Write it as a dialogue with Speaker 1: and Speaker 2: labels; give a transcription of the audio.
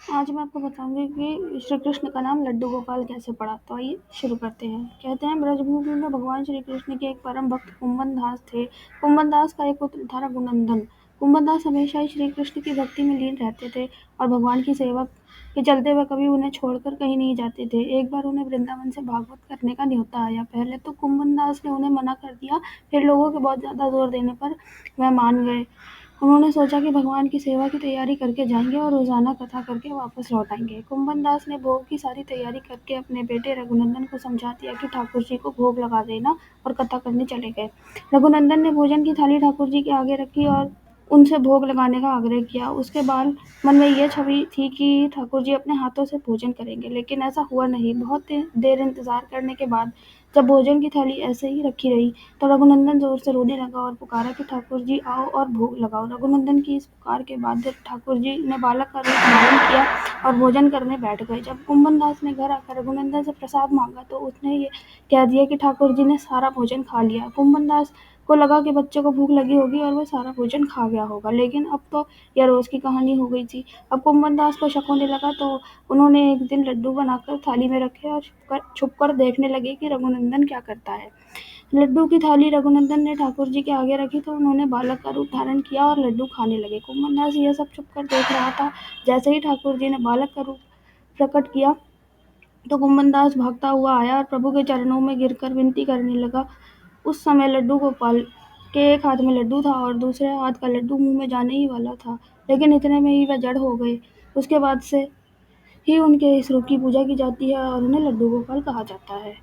Speaker 1: आज मैं आपको बताऊंगी कि श्री कृष्ण का नाम लड्डू गोपाल कैसे पड़ा। तो आइए शुरू करते हैं। कहते हैं, ब्रजभूमि में भगवान श्री कृष्ण के एक परम भक्त कुंभन दास थे। कुंभन दास का एक पुत्र था रघुनंदन। कुंभन दास हमेशा ही श्री कृष्ण की भक्ति में लीन रहते थे और भगवान की सेवा के चलते वह कभी उन्हें छोड़कर कहीं नहीं जाते थे। एक बार उन्हें वृंदावन से भागवत करने का न्योता आया। पहले तो कुंभन दास ने उन्हें मना कर दिया, फिर लोगों के बहुत ज्यादा जोर देने पर वह मान गए। उन्होंने सोचा कि भगवान की सेवा की तैयारी करके जाएंगे और रोजाना कथा करके वापस लौट आएंगे। कुंभन दास ने भोग की सारी तैयारी करके अपने बेटे रघुनंदन को समझा दिया कि ठाकुर जी को भोग लगा देना, और कथा करने चले गए। रघुनंदन ने भोजन की थाली ठाकुर जी के आगे रखी और उनसे भोग लगाने का आग्रह किया। उसके बाद मन में यह छवि थी कि ठाकुर जी अपने हाथों से भोजन करेंगे, लेकिन ऐसा हुआ नहीं। बहुत देर इंतजार करने के बाद जब भोजन की थाली ऐसे ही रखी रही, तो रघुनंदन जोर से रोने लगा और पुकारा कि ठाकुर जी आओ और भोग लगाओ। रघुनंदन की इस पुकार के बाद ठाकुर जी ने बालक का रूप धारण किया और भोजन करने बैठ गए। जब कुंभन दास ने घर आकर रघुनंदन से प्रसाद मांगा, तो उसने ये कह दिया कि ठाकुर जी ने सारा भोजन खा लिया। कुंभन दास को लगा कि बच्चे को भूख लगी होगी और वह सारा भोजन खा गया होगा, लेकिन अब तो यह रोज की कहानी हो गई थी। अब कुंभन दास को शक होने लगा, तो उन्होंने एक दिन लड्डू बनाकर थाली में रखे और छुपकर देखने लगे कि रघुनंदन क्या करता है। लड्डू की थाली रघुनंदन ने ठाकुर जी के आगे रखी, तो उन्होंने बालक का रूप धारण किया और लड्डू खाने लगे। कुंभन दास यह सब छुपकर देख रहा था। जैसे ही ठाकुर जी ने बालक का रूप प्रकट किया, तो कुंभन दास भागता हुआ आया और प्रभु के चरणों में गिरकर विनती करने लगा। उस समय लड्डू गोपाल के एक हाथ में लड्डू था और दूसरे हाथ का लड्डू मुंह में जाने ही वाला था, लेकिन इतने में ही वह जड़ हो गए। उसके बाद से ही उनके इस रूप की पूजा की जाती है और उन्हें लड्डू गोपाल कहा जाता है।